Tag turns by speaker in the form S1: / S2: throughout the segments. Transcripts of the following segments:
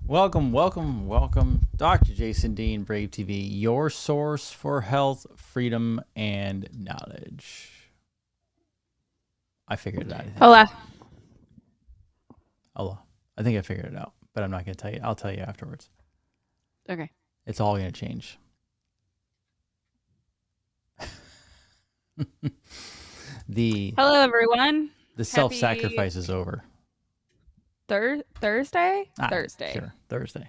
S1: Welcome. Dr. Jason Dean, BraveTV, your source for health, freedom, and knowledge. I figured it out, I think.
S2: Hola.
S1: Hola. I think I figured it out, but I'm not going to tell you. I'll tell you afterwards.
S2: Okay.
S1: It's all going to change.
S2: Hello, everyone.
S1: The self-sacrifice is over.
S2: Thursday? Thursday.
S1: Sure. Thursday.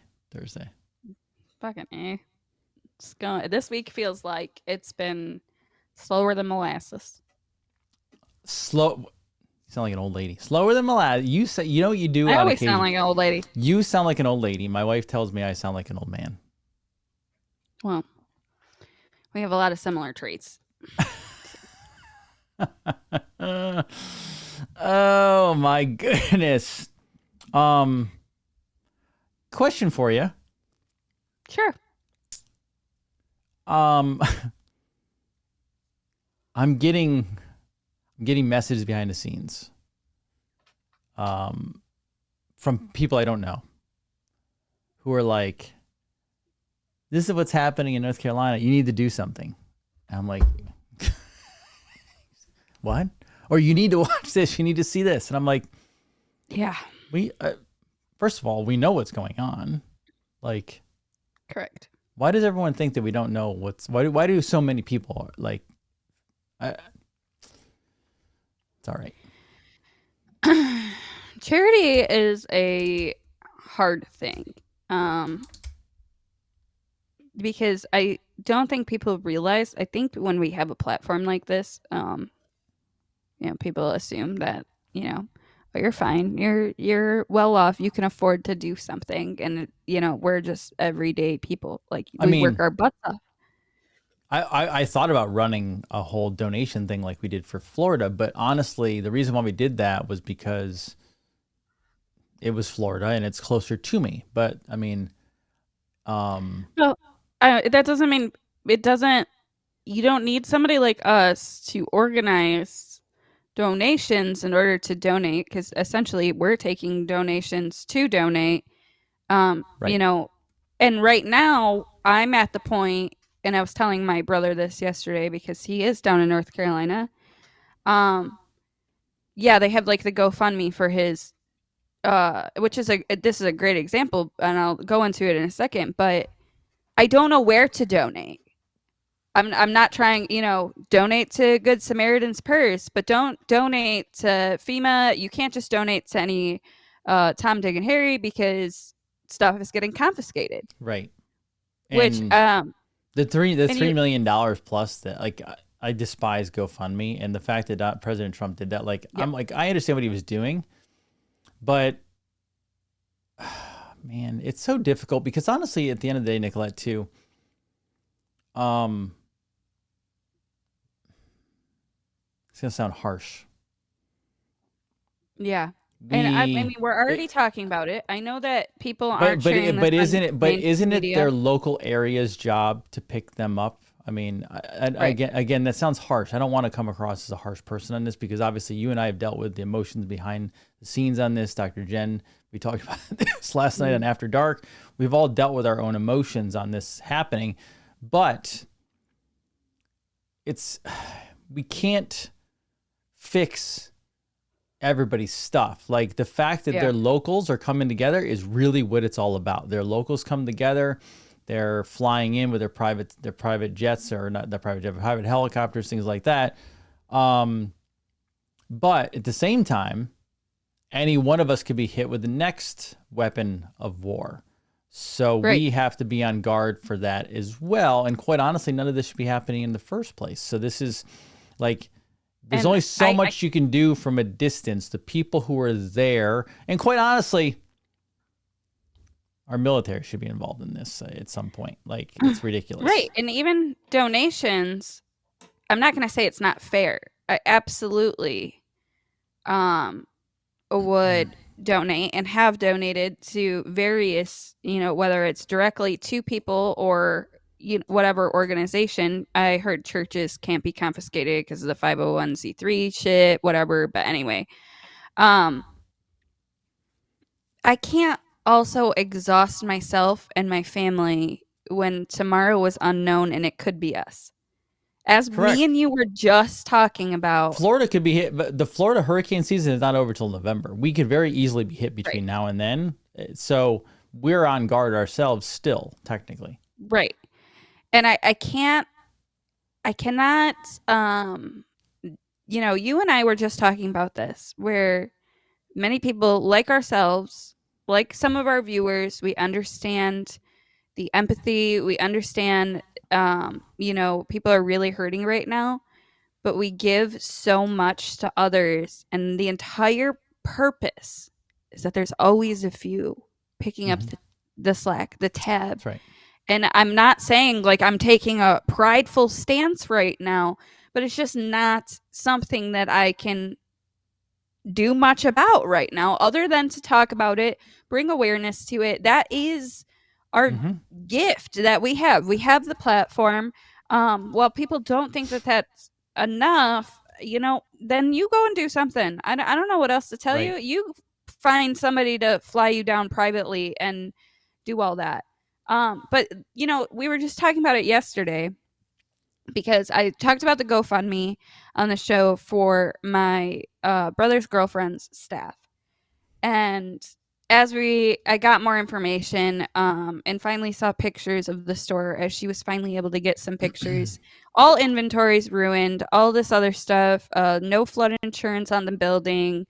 S2: Fucking A. This week feels like it's been slower than molasses.
S1: You sound like an old lady. Slower than molasses. You know what you do
S2: I
S1: on
S2: always
S1: occasion.
S2: sound like an old lady.
S1: You sound like an old lady. My wife tells me I sound like an old man.
S2: Well, we have a lot of similar traits.
S1: Oh my goodness. Question for you.
S2: Sure.
S1: I'm getting messages behind the scenes from people I don't know who are like, this is what's happening in North Carolina. You need to do something. And I'm like, what? Or you need to watch this. You need to see this. And I'm like,
S2: yeah.
S1: We first of all, we know what's going on. Like,
S2: correct.
S1: Why does everyone think that we don't know why do so many people like it's all right.
S2: Charity is a hard thing. Because I don't think people realize, I think when we have a platform like this, people assume that, oh, you're fine. You're well off. You can afford to do something. And, we're just everyday people. Like, we work our butts off.
S1: I thought about running a whole donation thing like we did for Florida, but honestly, the reason why we did that was because it was Florida and it's closer to me. But I mean,
S2: that doesn't mean you don't need somebody like us to organize donations in order to donate, because essentially we're taking donations to donate.
S1: right.
S2: And right now I'm at the point, and I was telling my brother this yesterday because he is down in North Carolina. Yeah, they have like the GoFundMe for his, which is this is a great example, and I'll go into it in a second, but I don't know where to donate. I'm not trying, donate to Good Samaritan's Purse, but don't donate to FEMA. You can't just donate to any Tom, Dick, and Harry, because stuff is getting confiscated.
S1: Right.
S2: Which
S1: the $3 million plus that, like, I despise GoFundMe, and the fact that President Trump did that, like, yep. I'm like, I understand what he was doing, but man, it's so difficult because honestly, at the end of the day, Nicolette, too, it's gonna sound harsh.
S2: Yeah. And I mean, we're already talking about it. I know that people aren't sharing this.
S1: But isn't it their local area's job to pick them up? I mean, right. again, that sounds harsh. I don't want to come across as a harsh person on this, because obviously you and I have dealt with the emotions behind the scenes on this. Dr. Jen, we talked about this last night on After Dark. We've all dealt with our own emotions on this happening, but we can't fix everybody's stuff. Like, the fact that their locals are coming together is really what it's all about. Their locals come together. They're flying in with their private jets, or not the private jet, private helicopters, things like that. But at the same time, any one of us could be hit with the next weapon of war. So we have to be on guard for that as well. And quite honestly, none of this should be happening in the first place. So this is like, there's only so much you can do from a distance. The people who are there, and quite honestly, our military should be involved in this at some point. Like, it's ridiculous.
S2: Right. And even donations, I'm not going to say it's not fair. I absolutely would donate and have donated to various, whether it's directly to people or whatever organization. I heard churches can't be confiscated because of the 501c3 shit, whatever. But anyway, I can't also exhaust myself and my family when tomorrow was unknown and it could be us. As me
S1: Correct.
S2: and you were just talking about.
S1: Florida could be hit, but the Florida hurricane season is not over till November. We could very easily be hit
S2: Right.
S1: between now and then. So we're on guard ourselves still, technically.
S2: Right. And I cannot, you and I were just talking about this, where many people like ourselves, like some of our viewers, we understand the empathy, we understand, people are really hurting right now, but we give so much to others. And the entire purpose is that there's always a few picking up the slack, the tab.
S1: That's right.
S2: And I'm not saying like I'm taking a prideful stance right now, but it's just not something that I can do much about right now other than to talk about it, bring awareness to it. That is our gift that we have. We have the platform. While people don't think that that's enough, then you go and do something. I don't know what else to tell you. You find somebody to fly you down privately and do all that. But we were just talking about it yesterday because I talked about the GoFundMe on the show for my brother's girlfriend's staff. And as I got more information and finally saw pictures of the store, as she was finally able to get some pictures, all inventories ruined, all this other stuff, no flood insurance on the building,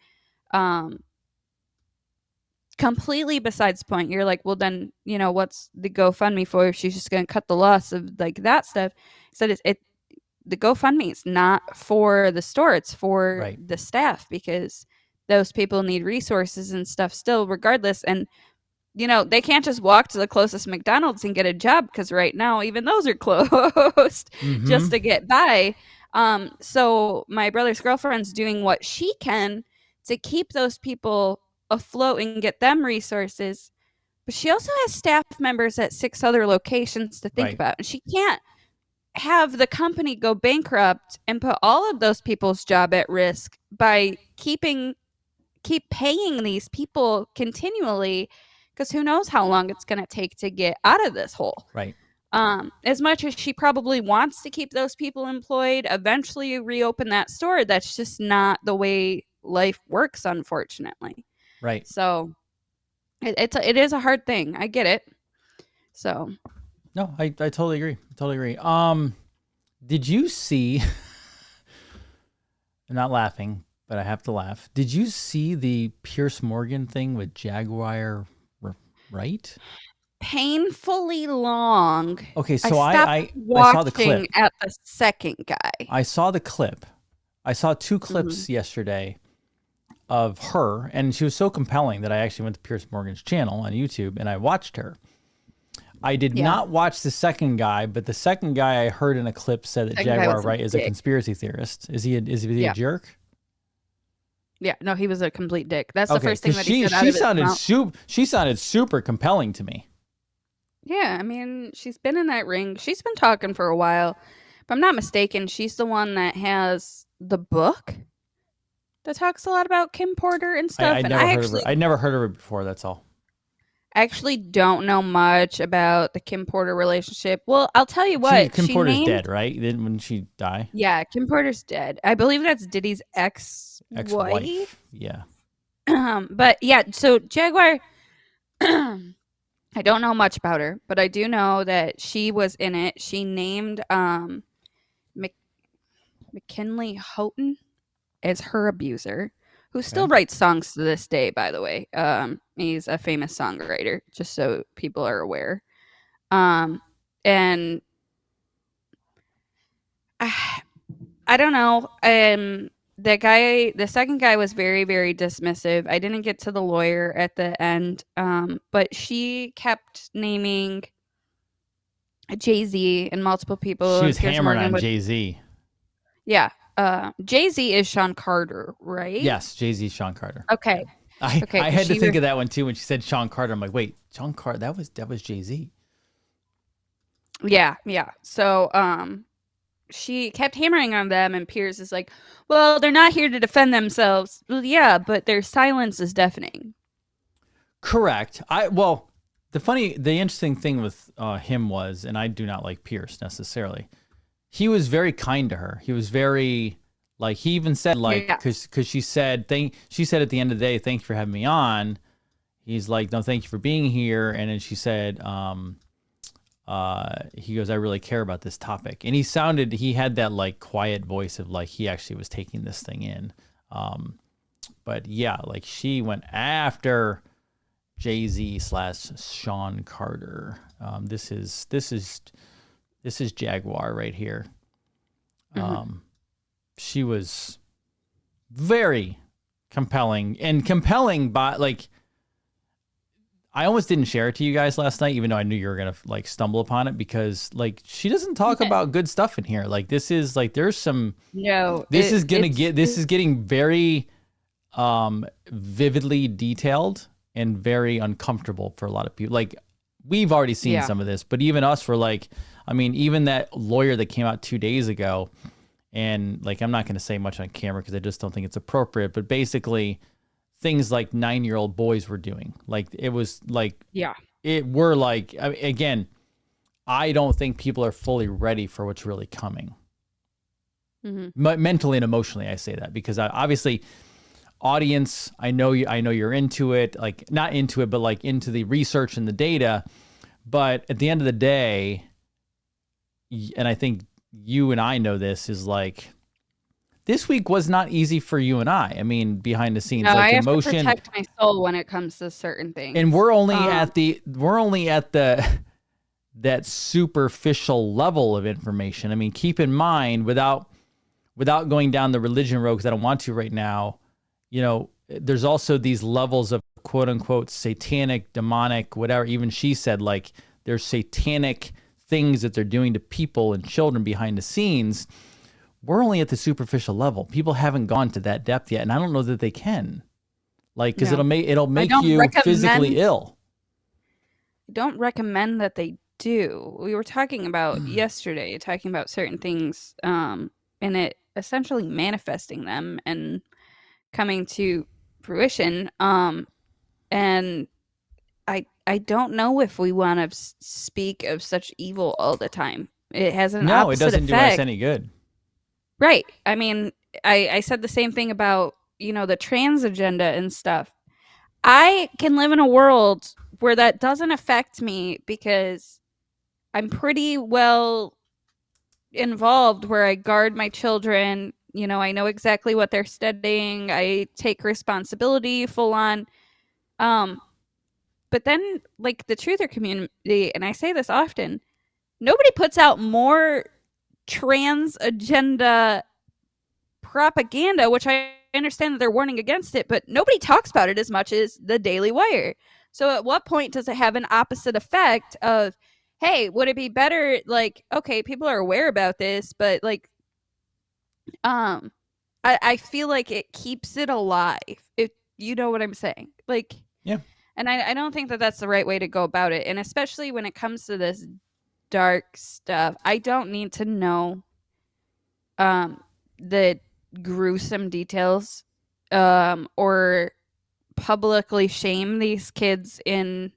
S2: completely besides the point. You're like, well, then, what's the GoFundMe for if she's just going to cut the loss of like that stuff? So the GoFundMe is not for the store, it's for the staff, because those people need resources and stuff still regardless. And they can't just walk to the closest McDonald's and get a job, because right now even those are closed just to get by. So my brother's girlfriend's doing what she can to keep those people afloat and get them resources, but she also has staff members at 6 other locations to think about, and she can't have the company go bankrupt and put all of those people's job at risk by keep paying these people continually, because who knows how long it's going to take to get out of this hole.
S1: Right.
S2: As much as she probably wants to keep those people employed, eventually reopen that store, that's just not the way life works, unfortunately.
S1: Right.
S2: So it is a hard thing. I get it. So
S1: no, I totally agree. Did you see? I'm not laughing, but I have to laugh. Did you see the Pierce Morgan thing with Jaguar? Right.
S2: Painfully long.
S1: Okay, so I saw the clip
S2: at the second guy.
S1: I saw the clip. I saw 2 clips yesterday of her, and she was so compelling that I actually went to Pierce Morgan's channel on YouTube and I watched her. I did not watch the second guy, but the second guy I heard in a clip said that Jaguar Wright is a conspiracy theorist. Is he a jerk?
S2: Yeah, no, he was a complete dick. That's the first thing that he said.
S1: She sounded super compelling to me.
S2: Yeah, I mean, she's been in that ring. She's been talking for a while. If I'm not mistaken, she's the one that has the book that talks a lot about Kim Porter and stuff.
S1: I'd never heard of her before, that's all.
S2: I actually don't know much about the Kim Porter relationship. Well, I'll tell you what.
S1: Kim Porter's dead, right? Didn't she die?
S2: Yeah, Kim Porter's dead. I believe that's Diddy's ex-wife.
S1: Yeah.
S2: But yeah, so Jaguar, I don't know much about her, but I do know that she was in it. She named McKinley Houghton as her abuser, who still writes songs to this day, by the way. He's a famous songwriter, just so people are aware. And I don't know. The second guy was very, very dismissive. I didn't get to the lawyer at the end, but she kept naming Jay-Z and multiple people.
S1: She was hammering on Jay-Z.
S2: Yeah. Jay-Z is Sean Carter, right?
S1: Yes, Jay-Z, Sean Carter.
S2: Okay.
S1: I had to think of that one too when she said Sean Carter. I'm like, wait, Sean Carter? That was Jay-Z.
S2: Yeah. So, she kept hammering on them, and Pierce is like, well, they're not here to defend themselves. Well, yeah, but their silence is deafening.
S1: Correct. The interesting thing with him was, and I do not like Pierce necessarily. He was very kind to her. He was very like, he even said like,
S2: Yeah.
S1: because she said at the end of the day, thanks for having me on. He's like, no, thank you for being here. And then she said, he goes, I really care about this topic. And he had that like quiet voice of like, he actually was taking this thing in. But yeah, like she went after Jay-Z / Sean Carter. This is Jaguar right here. She was very compelling by like, I almost didn't share it to you guys last night, even though I knew you were gonna like stumble upon it, because like she doesn't talk about good stuff in here. Like this is like there's some this is getting very vividly detailed and very uncomfortable for a lot of people. Like we've already seen some of this, but even us were like, I mean, even that lawyer that came out 2 days ago, and like I'm not going to say much on camera because I just don't think it's appropriate, but basically things like 9-year-old boys were doing, like it was like again, I don't think people are fully ready for what's really coming. Mentally and emotionally, I say that because obviously audience, I know you're into it, like not into it, but like into the research and the data. But at the end of the day, and I think you and I know this, is like this week was not easy for you and I. I mean, behind the scenes, like
S2: I
S1: emotion.
S2: have to protect my soul when it comes to certain things.
S1: And we're only at that superficial level of information. I mean, keep in mind, without going down the religion road, because I don't want to right now, you know, there's also these levels of quote unquote satanic, demonic, whatever. Even she said, like, there's satanic things that they're doing to people and children behind the scenes. We're only at the superficial level. People haven't gone to that depth yet, and I don't know that they can. Like, because it'll make you physically ill.
S2: I don't recommend that they do. We were talking about yesterday, talking about certain things, and it essentially manifesting them and coming to fruition. And I don't know if we want to speak of such evil all the time. It has an opposite
S1: it doesn't
S2: effect.
S1: do us any good.
S2: Right. I mean, I said the same thing about, you know, the trans agenda and stuff. I can live in a world where that doesn't affect me because I'm pretty well involved, where I guard my children. You know, I know exactly what they're studying. I take responsibility full on. But then, like, the truther community, and I say this often, nobody puts out more trans agenda propaganda, which I understand that they're warning against it, but nobody talks about it as much as the Daily Wire. So at what point does it have an opposite effect of, hey, would it be better, like, okay, people are aware about this, but like, I feel like it keeps it alive, if you know what I'm saying. Like,
S1: yeah.
S2: And I don't think that that's the right way to go about it. And especially when it comes to this dark stuff, I don't need to know the gruesome details or publicly shame these kids in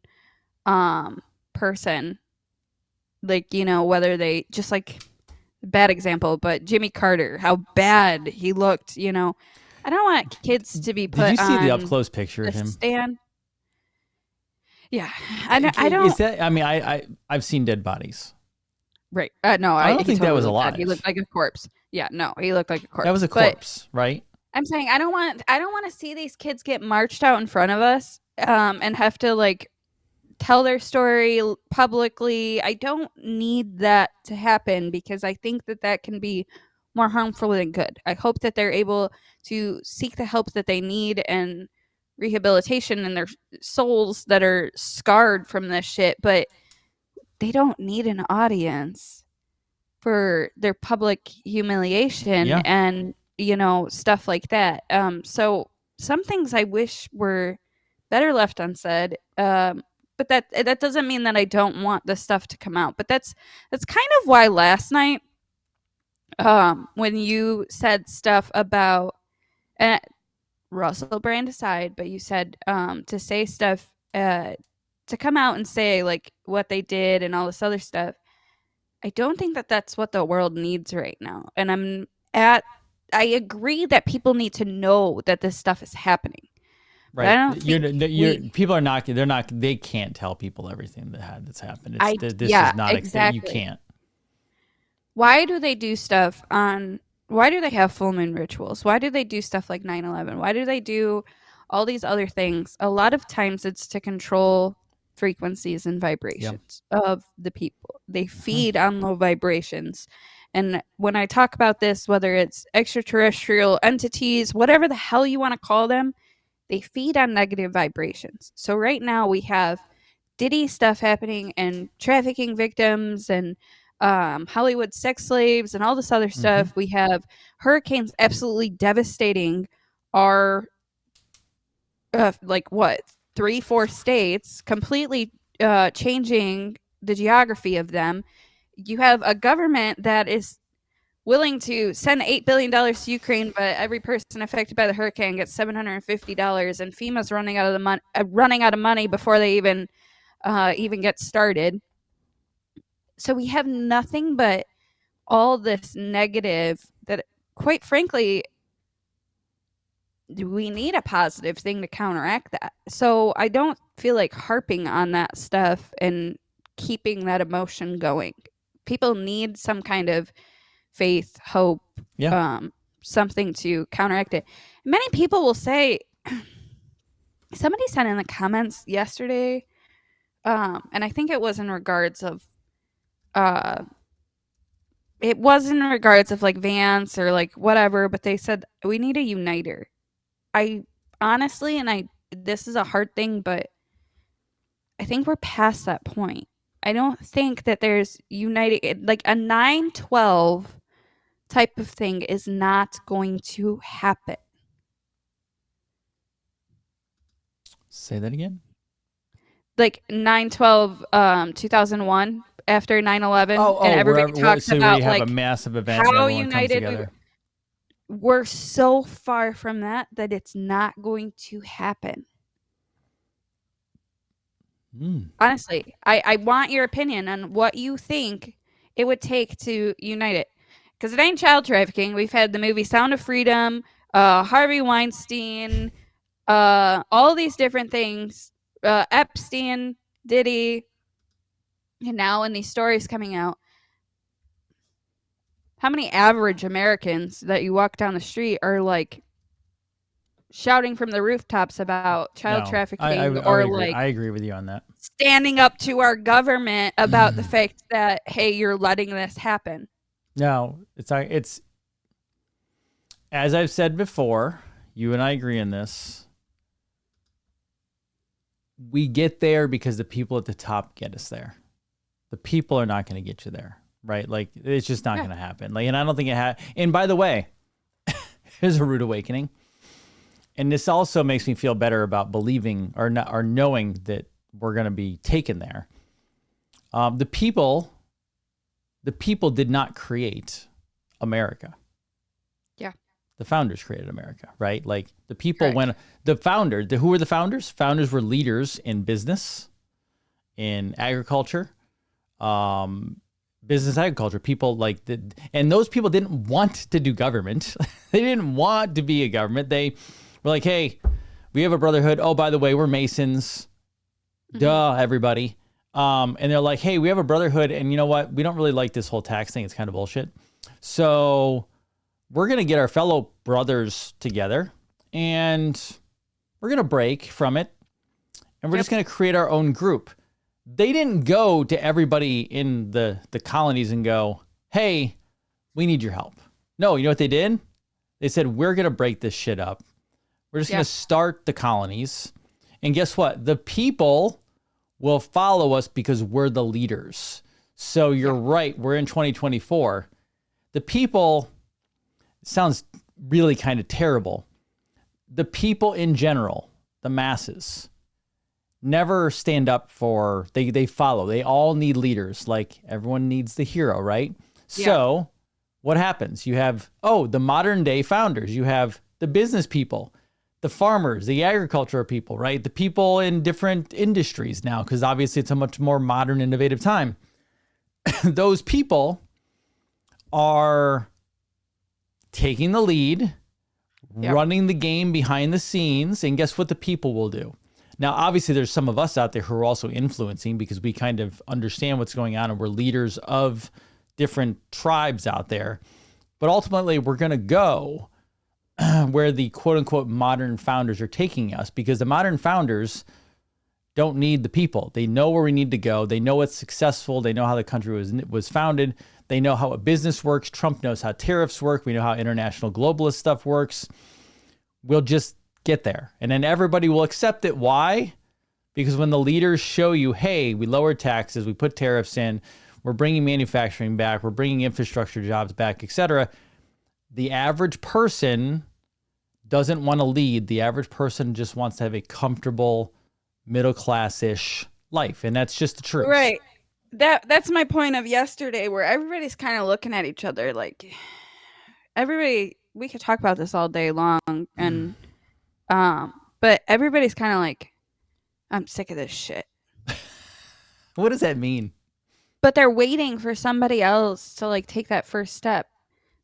S2: person. Like, you know, whether they just like, bad example, but Jimmy Carter, how bad he looked, you know. I don't want kids to be put on.
S1: Did you see the up close picture of him?
S2: Stand. Yeah, I don't.
S1: Is that? I mean, I've seen dead bodies.
S2: Right. No,
S1: I don't think that was alive.
S2: He looked like a corpse. Yeah, no, he looked like a corpse.
S1: That was a corpse, right?
S2: I'm saying I don't want to see these kids get marched out in front of us and have to like tell their story publicly. I don't need that to happen because I think that can be more harmful than good. I hope that they're able to seek the help that they need and rehabilitation in their souls that are scarred from this shit, but they don't need an audience for their public humiliation and, you know, stuff like that. So some things I wish were better left unsaid. But that doesn't mean that I don't want this stuff to come out. But that's kind of why last night, when you said stuff about Russell Brand aside, but you said to say stuff to come out and say like what they did and all this other stuff, I don't think that that's what the world needs right now. And I agree that people need to know that this stuff is happening. But I
S1: Right.
S2: don't think
S1: People are not, they can't tell people everything that's happened. This
S2: yeah,
S1: is not, you
S2: exactly.
S1: can't.
S2: Why do they do stuff why do they have full moon rituals? Why do they do stuff like 9/11? Why do they do all these other things? A lot of times it's to control frequencies and vibrations of the people. They feed on low vibrations. And when I talk about this, whether it's extraterrestrial entities, whatever the hell you want to call them, they feed on negative vibrations. So right now we have Diddy stuff happening and trafficking victims and Hollywood sex slaves and all this other stuff. We have hurricanes absolutely devastating our like what 3-4 states, completely changing the geography of them. You have a government that is willing to send $8 billion to Ukraine, but every person affected by the hurricane gets $750, and FEMA's running out of money before they even get started. So we have nothing but all this negative that, quite frankly, we need a positive thing to counteract that. So I don't feel like harping on that stuff and keeping that emotion going. People need some kind of faith, hope, something to counteract it. Many people will say, somebody said in the comments yesterday, and I think it was in regards of, it was in regards of like Vance or like whatever, but they said we need a uniter. I honestly, this is a hard thing, but I think we're past that point. I don't think that there's uniting, like a 9/12 type of thing is not going to happen.
S1: Say that again.
S2: Like 9/12, 2001, after 9/11, and everybody talks about
S1: you have
S2: like
S1: a massive event
S2: how
S1: and everyone comes together.
S2: We're so far from that it's not going to happen. Honestly, I want your opinion on what you think it would take to unite it. Because it ain't child trafficking. We've had the movie Sound of Freedom, Harvey Weinstein, all these different things, Epstein, Diddy, and now in these stories coming out. How many average Americans that you walk down the street are like shouting from the rooftops about child trafficking
S1: I agree with you on that.
S2: Standing up to our government about the fact that, hey, you're letting this happen.
S1: No, it's as I've said before, you and I agree on this. We get there because the people at the top get us there. The people are not going to get you there, right? Like it's just not going to happen. Like, and I don't think it and by the way, here's a rude awakening. And this also makes me feel better about believing or knowing that we're going to be taken there. The people did not create America.
S2: Yeah.
S1: The founders created America, right? Like the people who were the founders? Founders were leaders in business, in agriculture, business agriculture. People and those people didn't want to do government. They didn't want to be a government. They were like, hey, we have a brotherhood. Oh, by the way, we're Masons. Duh, everybody. And they're like, hey, we have a brotherhood. And you know what? We don't really like this whole tax thing. It's kind of bullshit. So we're going to get our fellow brothers together and we're going to break from it. And we're just going to create our own group. They didn't go to everybody in the colonies and go, hey, we need your help. No, you know what they did? They said, we're going to break this shit up. We're just going to start the colonies. And guess what? The people will follow us because we're the leaders. So you're right. We're in 2024. The people, sounds really kind of terrible. The people in general, the masses, never stand up for, they follow. They all need leaders. Like everyone needs the hero, right? Yeah. So what happens? You have, the modern day founders. You have the business people. the farmers, the agricultural people, right? The people in different industries now, because obviously it's a much more modern, innovative time. Those people are taking the lead, running the game behind the scenes, and guess what the people will do? Now, obviously, there's some of us out there who are also influencing because we kind of understand what's going on and we're leaders of different tribes out there. But ultimately, we're going to go where the quote-unquote modern founders are taking us, because the modern founders don't need the people. They know where we need to go. They know what's successful. They know how the country was founded. They know how a business works. Trump knows how tariffs work. We know how international globalist stuff works. We'll just get there. And then everybody will accept it. Why? Because when the leaders show you, hey, we lowered taxes, we put tariffs in, we're bringing manufacturing back, we're bringing infrastructure jobs back, etc., the average person doesn't want to lead. The average person just wants to have a comfortable, middle-class-ish life. And that's just the truth.
S2: Right. That's my point of yesterday, where everybody's kind of looking at each other like everybody, we could talk about this all day long, and but everybody's kind of like, I'm sick of this shit.
S1: What does that mean?
S2: But they're waiting for somebody else to like take that first step.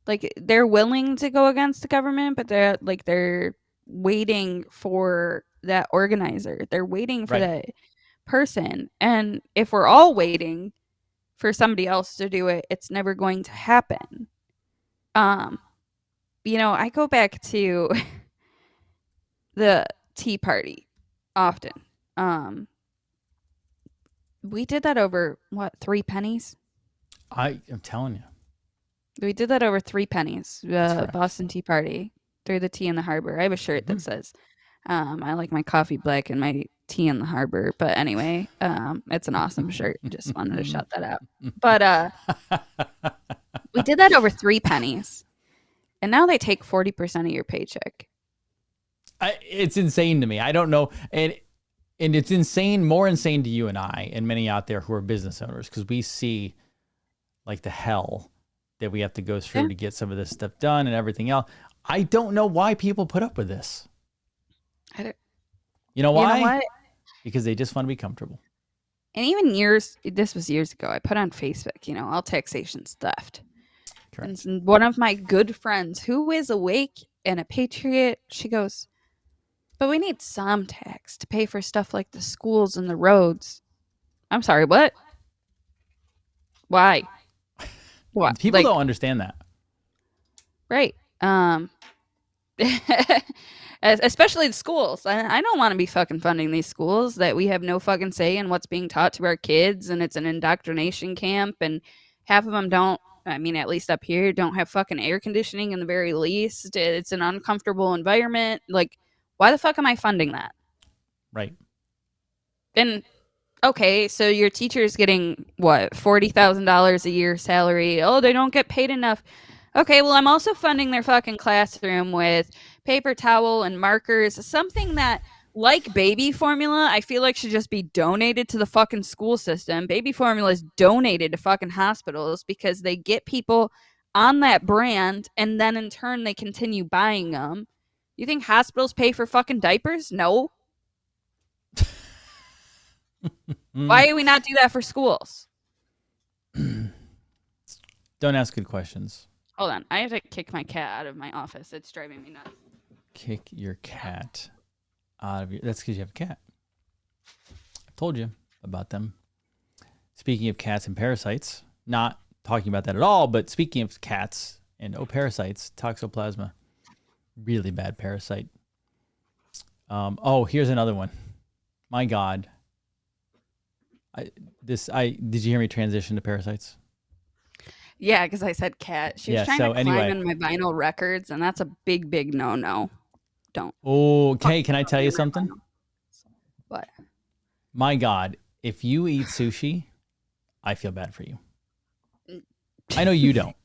S2: Like, they're willing to go against the government, but they're waiting for that organizer. They're waiting for that person. And if we're all waiting for somebody else to do it, it's never going to happen. I go back to the Tea Party often. We did that over, what, 3 pennies?
S1: I'm telling you.
S2: We did that over 3 pennies. Boston Tea Party. Threw the tea in the harbor. I have a shirt that says, I like my coffee black and my tea in the harbor. But anyway, it's an awesome shirt. Just wanted to shout that out. But we did that over 3 pennies. And now they take 40% of your paycheck.
S1: It's insane to me. I don't know. And it's insane, more insane to you and I and many out there who are business owners, because we see like the hell that we have to go through to get some of this stuff done and everything else. I don't know why people put up with this. You know why? Because they just want to be comfortable.
S2: And even this was years ago, I put on Facebook, all taxation's theft. Correct. And one of my good friends who is awake and a patriot, she goes, but we need some tax to pay for stuff like the schools and the roads. I'm sorry, what? Why? What?
S1: People don't understand that.
S2: Right. Especially the schools. I don't want to be fucking funding these schools that we have no fucking say in what's being taught to our kids, and it's an indoctrination camp, and half of them don't, I mean, at least up here, don't have fucking air conditioning in the very least. It's an uncomfortable environment. Like, why the fuck am I funding that?
S1: Right.
S2: And okay, so your teacher's getting what, $40,000 a year salary. Oh, they don't get paid enough. Okay, well, I'm also funding their fucking classroom with paper towel and markers, something that, like baby formula, I feel like should just be donated to the fucking school system. Baby formula is donated to fucking hospitals because they get people on that brand, and then in turn they continue buying them. You think hospitals pay for fucking diapers? No. Why do we not do that for schools?
S1: Don't ask good questions.
S2: Hold on. I have to kick my cat out of my office. It's driving me nuts.
S1: Kick your cat out of your... That's because you have a cat. I told you about them. Speaking of cats and parasites, not talking about that at all, but speaking of cats and parasites, toxoplasma, really bad parasite. Here's another one. My God. Did you hear me transition to parasites?
S2: Yeah, because I said cat. She was trying to climb in my vinyl records, and that's a big, big no-no. Don't.
S1: Okay, can I tell you something?
S2: What?
S1: My God, if you eat sushi, I feel bad for you. I know you don't.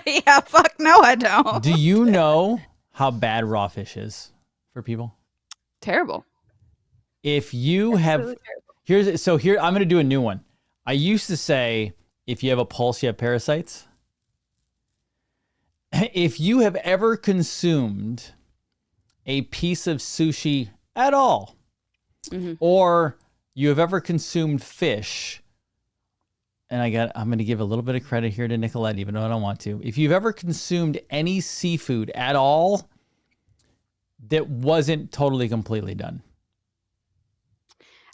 S2: Yeah, fuck no, I don't.
S1: Do you know how bad raw fish is for people?
S2: Terrible.
S1: If you have... Here, I'm going to do a new one. I used to say, if you have a pulse, you have parasites. If you have ever consumed a piece of sushi at all,
S2: Mm-hmm.
S1: or you have ever consumed fish, and I'm going to give a little bit of credit here to Nicolette, even though I don't want to. If you've ever consumed any seafood at all that wasn't totally completely done,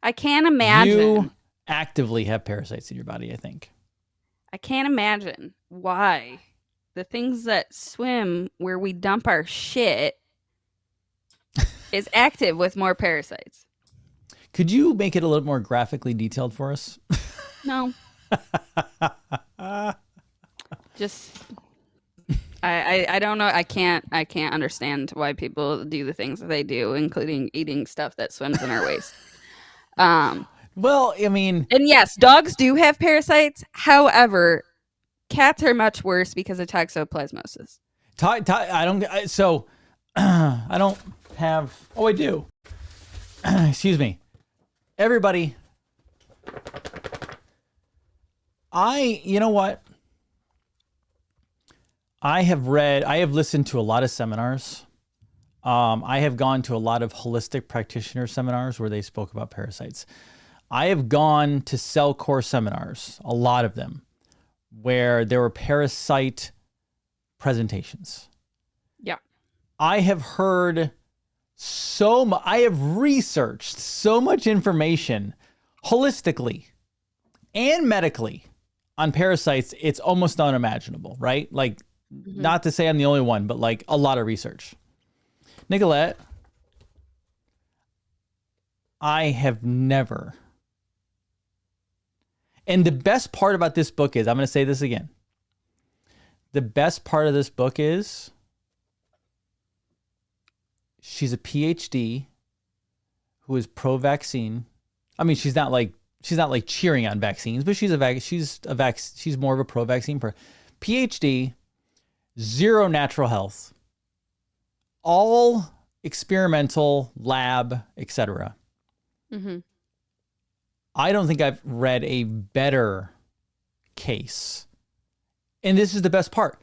S2: I can't imagine.
S1: You actively have parasites in your body, I think.
S2: I can't imagine why the things that swim where we dump our shit is active with more parasites.
S1: Could you make it a little more graphically detailed for us?
S2: No. Just I don't know. I can't understand why people do the things that they do, including eating stuff that swims in our waste.
S1: Well, I mean,
S2: and yes, dogs do have parasites. However, cats are much worse because of toxoplasmosis.
S1: I don't have. Oh, I do. Excuse me, everybody. You know what? I have listened to a lot of seminars. I have gone to a lot of holistic practitioner seminars where they spoke about parasites. I have gone to cell core seminars, a lot of them, where there were parasite presentations.
S2: Yeah.
S1: I have heard I have researched so much information holistically and medically on parasites. It's almost unimaginable, right? Like, not to say I'm the only one, but like a lot of research. Nicolette, I have never. And the best part about this book is, I'm going to say this again. The best part of this book is she's a PhD who is pro-vaccine. I mean, she's not like cheering on vaccines, but she's more of a pro-vaccine PhD, zero natural health, all experimental lab, etc.
S2: Mm-hmm.
S1: I don't think I've read a better case. And this is the best part.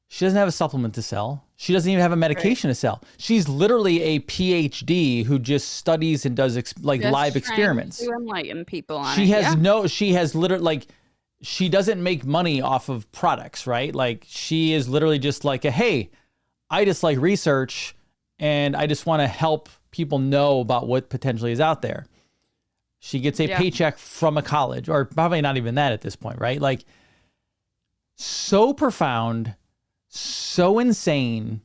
S1: She doesn't have a supplement to sell. She doesn't even have a medication to sell. She's literally a PhD who just studies and does live experiments.
S2: To enlighten people on
S1: she has literally she doesn't make money off of products, right? Like, she is literally just like hey, I just like research and I just want to help people know about what potentially is out there. She gets a paycheck from a college, or probably not even that at this point, right? Like, so profound, so insane,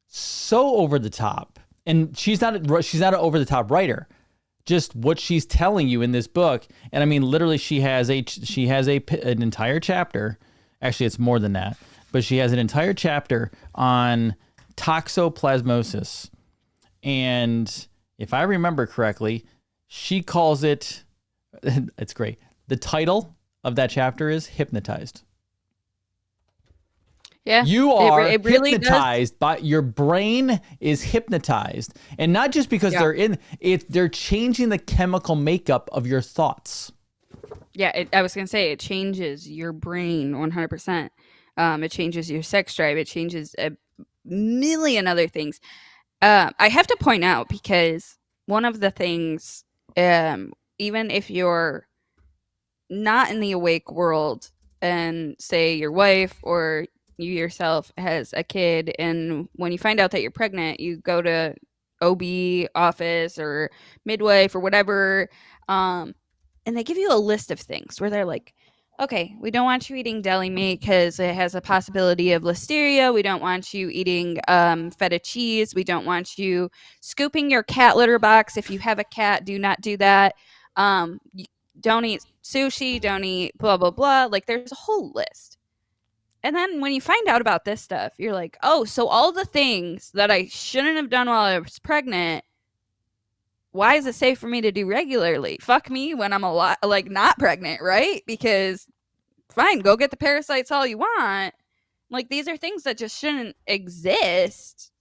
S1: so over the top. And she's not an over the top writer. Just what she's telling you in this book. And I mean, literally, she has an entire chapter. Actually, it's more than that, but she has an entire chapter on toxoplasmosis. And if I remember correctly, she calls it, it's great. The title of that chapter is Hypnotized.
S2: Yeah.
S1: You are it really hypnotized by your brain is hypnotized. And not just because they're changing the chemical makeup of your thoughts.
S2: Yeah, I was going to say it changes your brain 100%. It changes your sex drive. It changes a million other things. I have to point out, because one of the things, even if you're not in the awake world and say your wife or you yourself has a kid, and when you find out that you're pregnant, you go to OB office or midwife or whatever, and they give you a list of things where they're like, okay, we don't want you eating deli meat because it has a possibility of listeria. We don't want you eating feta cheese. We don't want you scooping your cat litter box. If you have a cat, do not do that. You don't eat sushi. Don't eat blah, blah, blah. Like, there's a whole list. And then when you find out about this stuff, you're like, oh, so all the things that I shouldn't have done while I was pregnant, why is it safe for me to do regularly? Fuck me when I'm not pregnant, right? Because fine, go get the parasites all you want. Like, these are things that just shouldn't exist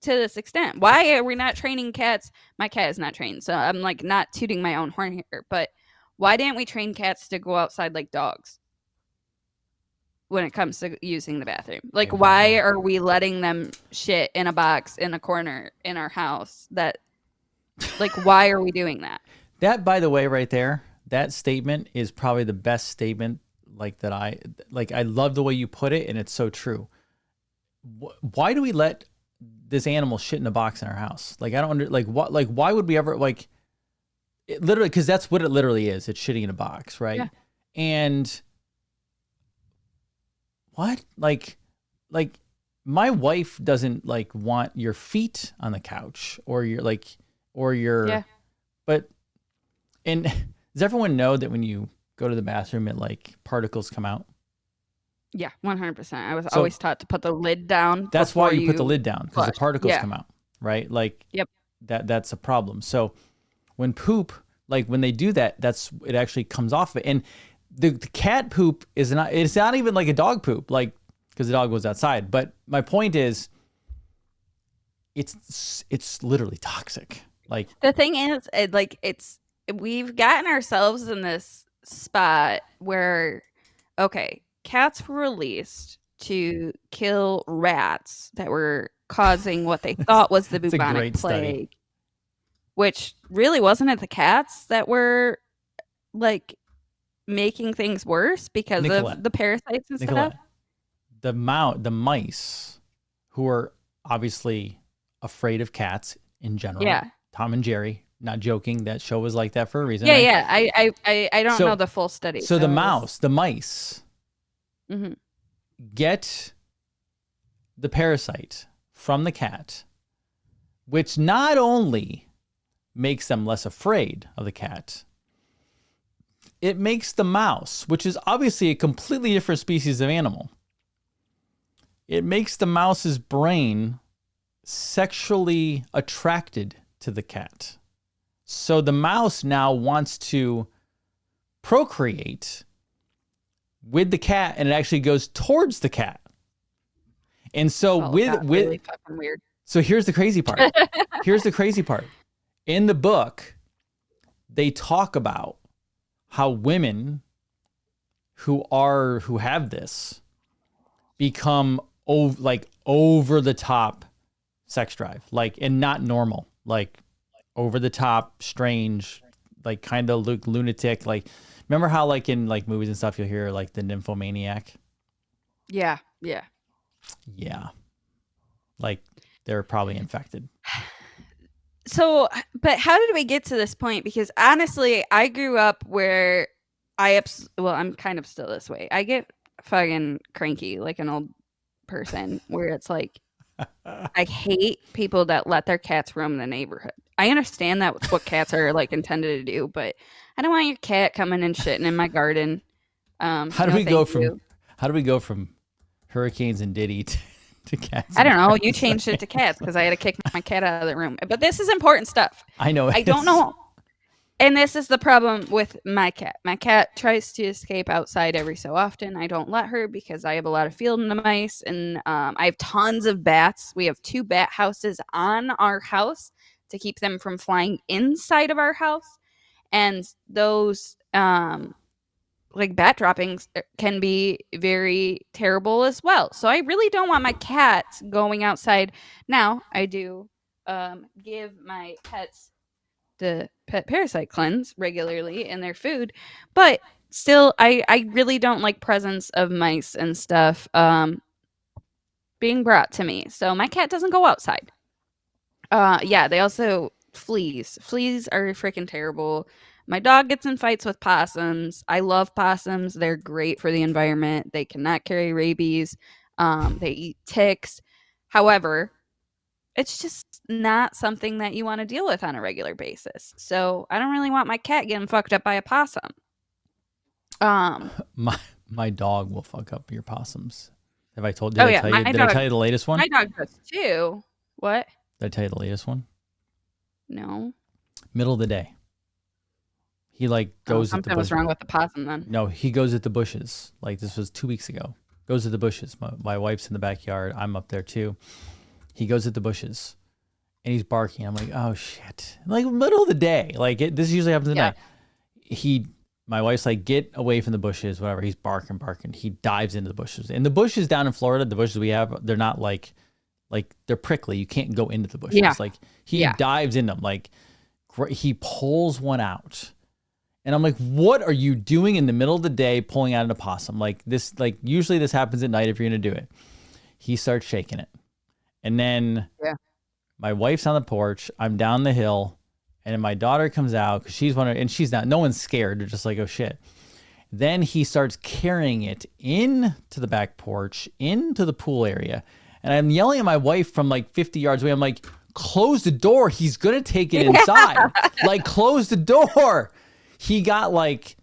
S2: to this extent. Why are we not training cats? My cat is not trained, so I'm like not tooting my own horn here, but why didn't we train cats to go outside like dogs? when it comes to using the bathroom. Like, why are we letting them shit in a box in a corner in our house? That, like, why are we doing that?
S1: That, by the way, right there, that statement is probably the best statement that I love the way you put it, and it's so true. Why do we let this animal shit in a box in our house? Like, I don't why would we ever literally, because that's what it literally is. It's shitting in a box, right?
S2: Yeah.
S1: And what? Like my wife doesn't want your feet on the couch or your but and does everyone know that when you go to the bathroom particles come out?
S2: Yeah, 100%. I was always taught to put the lid down.
S1: That's why you put the lid down, because the particles come out, right?
S2: Yep.
S1: That's a problem. So when poop, when they do that, it actually comes off of it. And the cat poop it's not even like a dog poop, because the dog goes outside. But my point is, it's literally toxic.
S2: The thing is, we've gotten ourselves in this spot where, okay, cats were released to kill rats that were causing what they thought was the bubonic plague, which really wasn't it the cats that were making things worse because of the parasites and stuff?
S1: The mice, who are obviously afraid of cats in general.
S2: Yeah.
S1: Tom and Jerry, not joking. That show was like that for a reason.
S2: Yeah,
S1: right?
S2: yeah. I don't know the full study.
S1: So the mice get the parasite from the cat, which not only makes them less afraid of the cat, it makes the mouse, which is obviously a completely different species of animal, it makes the mouse's brain sexually attracted to the cat. So the mouse now wants to procreate with the cat, and it actually goes towards the cat. And so
S2: really fucking weird.
S1: So here's the crazy part. In the book, they talk about how women who have this become over the top sex drive, and not normal, over the top, strange, kind of lunatic. Remember how in movies and stuff you'll hear the nymphomaniac?
S2: Yeah.
S1: They're probably infected.
S2: So, but how did we get to this point? Because honestly, I grew up where I'm kind of still this way. I get fucking cranky like an old person, where it's I hate people that let their cats roam the neighborhood. I understand that's what cats are intended to do, but I don't want your cat coming and shitting in my garden.
S1: How do we go from hurricanes and Diddy to cats?
S2: I don't know. You changed it to cats because I had to kick my cat out of the room. But this is important stuff.
S1: I know.
S2: I don't know. And this is the problem with my cat. My cat tries to escape outside every so often. I don't let her because I have a lot of field mice, and I have tons of bats. We have 2 bat houses on our house to keep them from flying inside of our house. And those bat droppings can be very terrible as well. So I really don't want my cats going outside. Now, I do give my pets the pet parasite cleanse regularly in their food, but still I really don't like presence of mice and stuff being brought to me. So my cat doesn't go outside. They also fleas are freaking terrible. My dog gets in fights with possums. I love possums. They're great for the environment. They cannot carry rabies. They eat ticks. However, it's just not something that you want to deal with on a regular basis. So I don't really want my cat getting fucked up by a possum.
S1: My dog will fuck up your possums. Have I told you? Did I tell you the latest one?
S2: My dog does too. What?
S1: Did I tell you the latest one?
S2: No.
S1: Middle of the day. He goes.
S2: Something was wrong with the possum then.
S1: No, he goes at the bushes. This was 2 weeks ago. Goes at the bushes. My wife's in the backyard. I'm up there too. He goes at the bushes, and he's barking. I'm like, oh shit! Middle of the day. This usually happens at night. He my wife's like, get away from the bushes, whatever. He's barking. He dives into the bushes. And the bushes down in Florida, the bushes we have, they're not like they're prickly. You can't go into the bushes.
S2: Yeah.
S1: Like he dives in them. Like he pulls one out. And I'm like, what are you doing in the middle of the day pulling out an opossum? Like this, like usually this happens at night if you're going to do it. He starts shaking it. And then my wife's on the porch. I'm down the hill. And then my daughter comes out because she's wondering, and she's not, no one's scared. They're just like, oh shit. Then he starts carrying it into the back porch, into the pool area. And I'm yelling at my wife from like 50 yards away. I'm like, close the door. He's going to take it inside. Like, close the door. He got like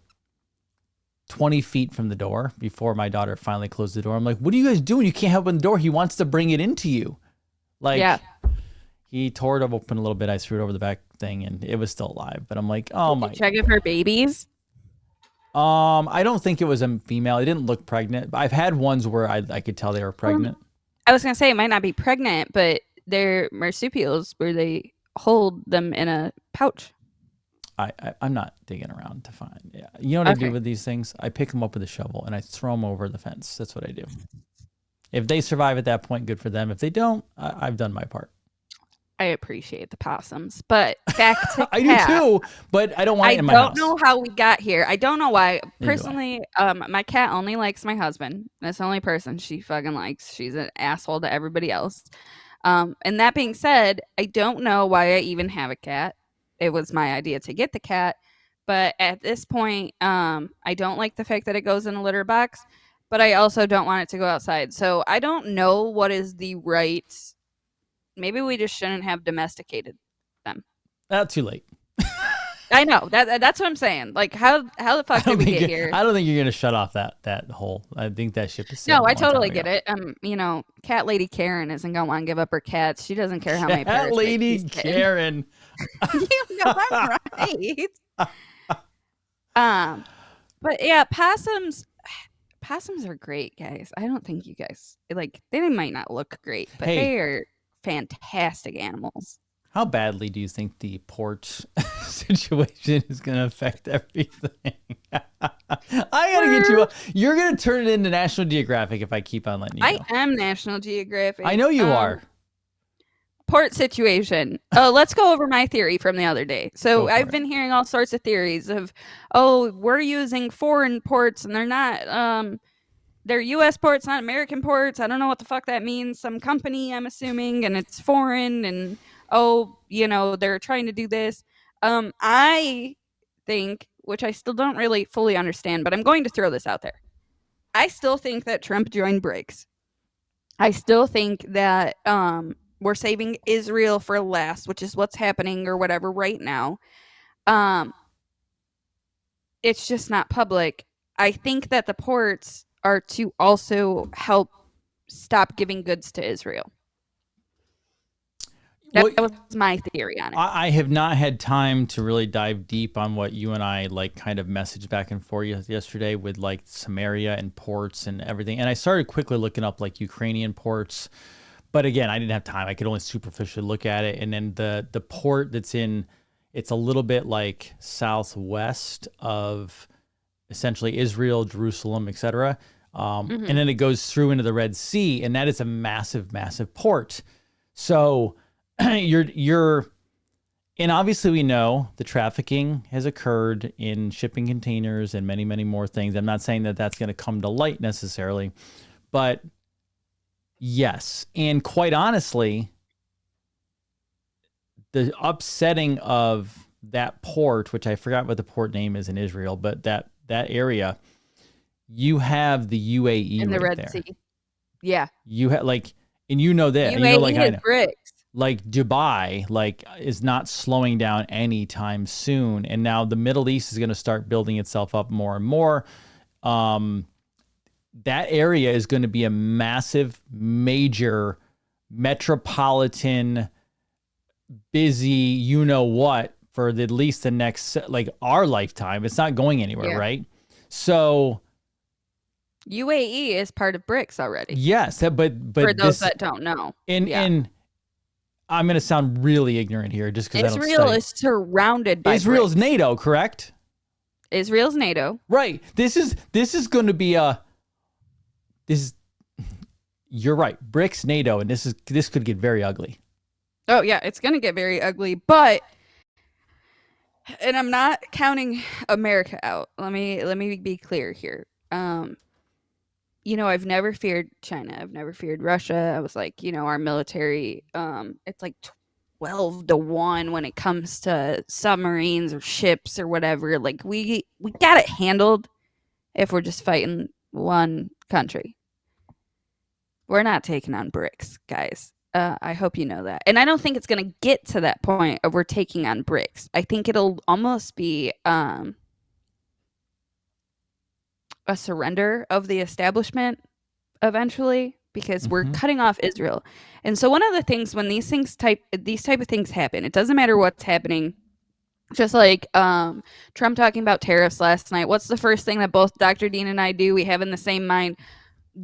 S1: 20 feet from the door before my daughter finally closed the door. I'm like, what are you guys doing? You can't open the door. He wants to bring it into you. Like, he tore it open a little bit. I threw it over the back thing and it was still alive. But I'm like, oh my.
S2: Check it for babies.
S1: I don't think it was a female. It didn't look pregnant. I've had ones where I could tell they were pregnant.
S2: I was going to say it might not be pregnant, but they're marsupials where they hold them in a pouch.
S1: I'm not digging around to find. Yeah. You know what I do with these things? I pick them up with a shovel and I throw them over the fence. That's what I do. If they survive at that point, good for them. If they don't, I've done my part.
S2: I appreciate the possums, but back to
S1: I do too, but I don't want it in my house.
S2: I don't know how we got here. I don't know why. Personally, my cat only likes my husband. That's the only person she fucking likes. She's an asshole to everybody else. And that being said, I don't know why I even have a cat. It was my idea to get the cat, but at this point, I don't like the fact that it goes in a litter box, but I also don't want it to go outside. So I don't know what is the right. Maybe we just shouldn't have domesticated them.
S1: Too late.
S2: I know that's what I'm saying. Like, how the fuck did we get here?
S1: I don't think you're gonna shut off that hole. I think that ship is.
S2: No, I totally get it. You know, cat lady Karen isn't gonna want to give up her cats. She doesn't care how many.
S1: Cat lady Karen.
S2: You know I'm right. But yeah, possums. Possums are great, guys. I don't think you guys like. They might not look great, but they are fantastic animals.
S1: How badly do you think the port situation is going to affect everything? I got to get you. You're going to turn it into National Geographic if I keep on letting you go.
S2: I am National Geographic.
S1: I know you are.
S2: Port situation. Let's go over my theory from the other day. So I've been hearing all sorts of theories of, we're using foreign ports and they're not, they're U.S. ports, not American ports. I don't know what the fuck that means. Some company, I'm assuming, and it's foreign and, they're trying to do this. I think, which I still don't really fully understand, but I'm going to throw this out there. I still think that Trump joined BRICS. I still think that we're saving Israel for last, which is what's happening or whatever right now. It's just not public. I think that the ports are to also help stop giving goods to Israel. That was my theory on it.
S1: I have not had time to really dive deep on what you and I kind of messaged back and forth yesterday with Samaria and ports and everything. And I started quickly looking up Ukrainian ports. But again, I didn't have time. I could only superficially look at it. And then the port that's it's a little bit southwest of essentially Israel, Jerusalem, etc. And then it goes through into the Red Sea, and that is a massive, massive port. So and obviously we know the trafficking has occurred in shipping containers and many, many more things. I'm not saying that that's going to come to light necessarily, but yes. And quite honestly, the upsetting of that port, which I forgot what the port name is in Israel, but that area, you have the UAE
S2: in the
S1: right
S2: Red
S1: there.
S2: Sea. Yeah.
S1: You have and you know that.
S2: UAE
S1: I know.
S2: BRICS.
S1: Dubai, is not slowing down anytime soon. And now the Middle East is going to start building itself up more and more. That area is going to be a massive, major, metropolitan, busy, for at least the next, our lifetime. It's not going anywhere, right? So
S2: UAE is part of BRICS already.
S1: Yes, but
S2: for those that don't know.
S1: And I'm going to sound really ignorant here just because I don't study.
S2: Israel is surrounded by
S1: Israel's
S2: BRICS.
S1: NATO, correct?
S2: Israel's NATO.
S1: Right. This is going to be a this. You're right. BRICS, NATO, and this could get very ugly.
S2: Oh yeah, it's going to get very ugly. But, and I'm not counting America out. Let me be clear here. I've never feared China. I've never feared Russia. I was like, our military, it's like 12-1 when it comes to submarines or ships or whatever. Like we got it handled if we're just fighting one country. We're not taking on BRICS, guys. I hope you know that. And I don't think it's going to get to that point of we're taking on BRICS. I think it'll almost be a surrender of the establishment eventually, because we're cutting off Israel. And so one of the things when these type of things happen, it doesn't matter what's happening. Just like Trump talking about tariffs last night. What's the first thing that both Dr. Dean and I do? We have in the same mind.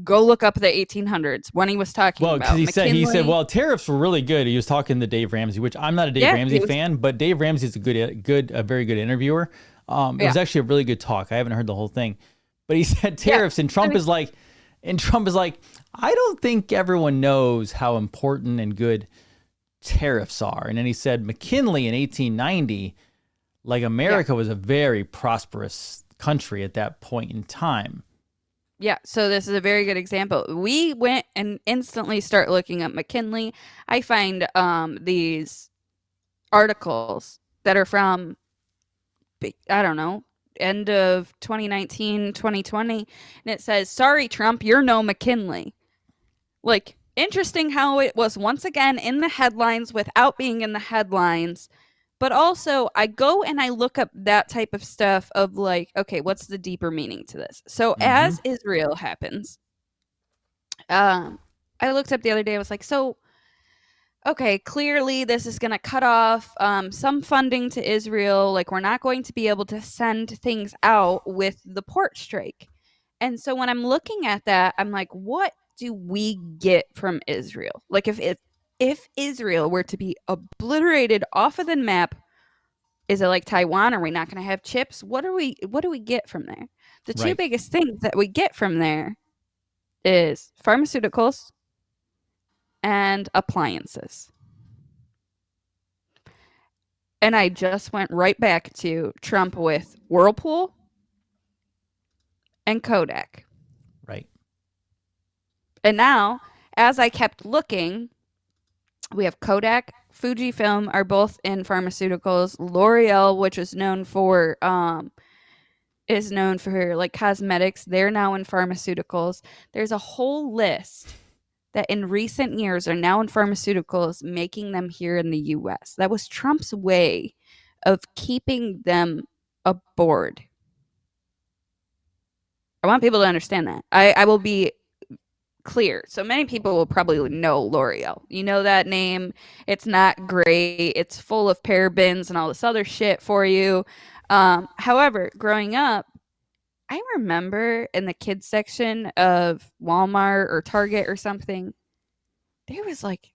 S2: Go look up the 1800s when he was talking about.
S1: Well, because he said, well, tariffs were really good. He was talking to Dave Ramsey, which I'm not a Dave Ramsey fan, but Dave Ramsey's a very good interviewer. It was actually a really good talk. I haven't heard the whole thing, but he said tariffs, and Trump is like, I don't think everyone knows how important and good tariffs are. And then he said McKinley in 1890, like America was a very prosperous country at that point in time.
S2: Yeah, so this is a very good example. We went and instantly start looking up McKinley. I find these articles that are from, I don't know, end of 2019, 2020, and it says, sorry, Trump, you're no McKinley. Like, interesting how it was once again in the headlines without being in the headlines. But also, I go and I look up that type of stuff of like, okay, what's the deeper meaning to this? So as Israel happens, I looked up the other day. I was like, so, okay, clearly this is going to cut off some funding to Israel. Like, we're not going to be able to send things out with the port strike. And so when I'm looking at that, I'm like, what do we get from Israel? Like, if Israel were to be obliterated off of the map, is it like Taiwan? Are we not going to have chips? What do we get from there? The two biggest things that we get from there is pharmaceuticals and appliances. And I just went right back to Trump with Whirlpool and Kodak.
S1: Right.
S2: And now, as I kept looking, we have Kodak, Fujifilm are both in pharmaceuticals. L'Oreal, which is known for like cosmetics, they're now in pharmaceuticals. There's a whole list that in recent years are now in pharmaceuticals, making them here in the US. That was Trump's way of keeping them aboard. I want people to understand that. I will be clear. So many people will probably know L'Oreal. You know that name. It's not great. It's full of parabens and all this other shit for you. However, growing up, I remember in the kids section of Walmart or Target or something, there was like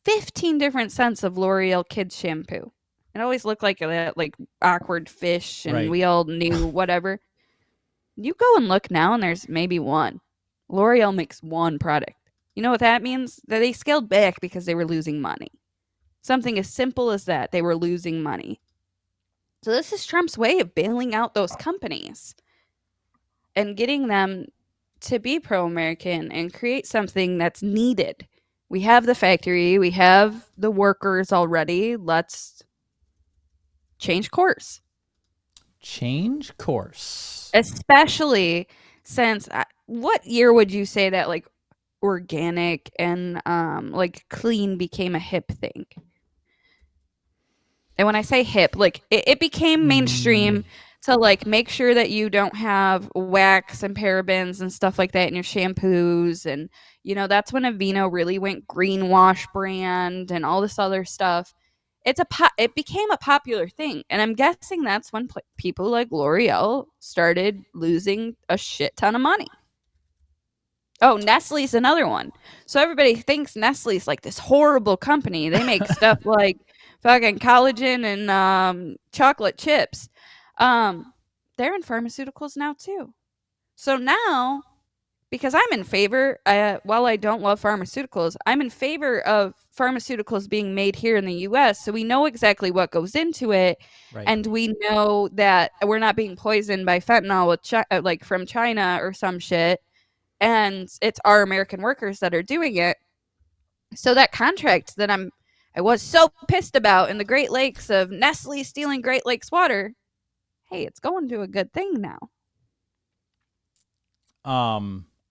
S2: 15 different scents of L'Oreal kids shampoo. It always looked like that like awkward fish, and we all knew whatever. You go and look now, and there's maybe one. L'Oreal makes one product. You know what that means? That they scaled back because they were losing money. Something as simple as that. They were losing money. So this is Trump's way of bailing out those companies and getting them to be pro-American and create something that's needed. We have the factory. We have the workers already. Let's change course.
S1: Change course.
S2: Especially since... what year would you say that like organic and like clean became a hip thing? And when I say hip, like it became mainstream to like make sure that you don't have wax and parabens and stuff like that in your shampoos. And that's when Aveeno really went greenwash brand and all this other stuff. It became a popular thing, and I'm guessing that's when people like L'Oreal started losing a shit ton of money. Oh, Nestle's another one. So everybody thinks Nestle's like this horrible company. They make stuff like fucking collagen and chocolate chips. they're in pharmaceuticals now too. So now, because I'm in favor, while I don't love pharmaceuticals, I'm in favor of pharmaceuticals being made here in the US. So we know exactly what goes into it.
S1: Right.
S2: And we know that we're not being poisoned by fentanyl with like from China or some shit. And it's our American workers that are doing it. So that contract that I was so pissed about in the Great Lakes of Nestle stealing Great Lakes water, hey, it's going to a good thing now.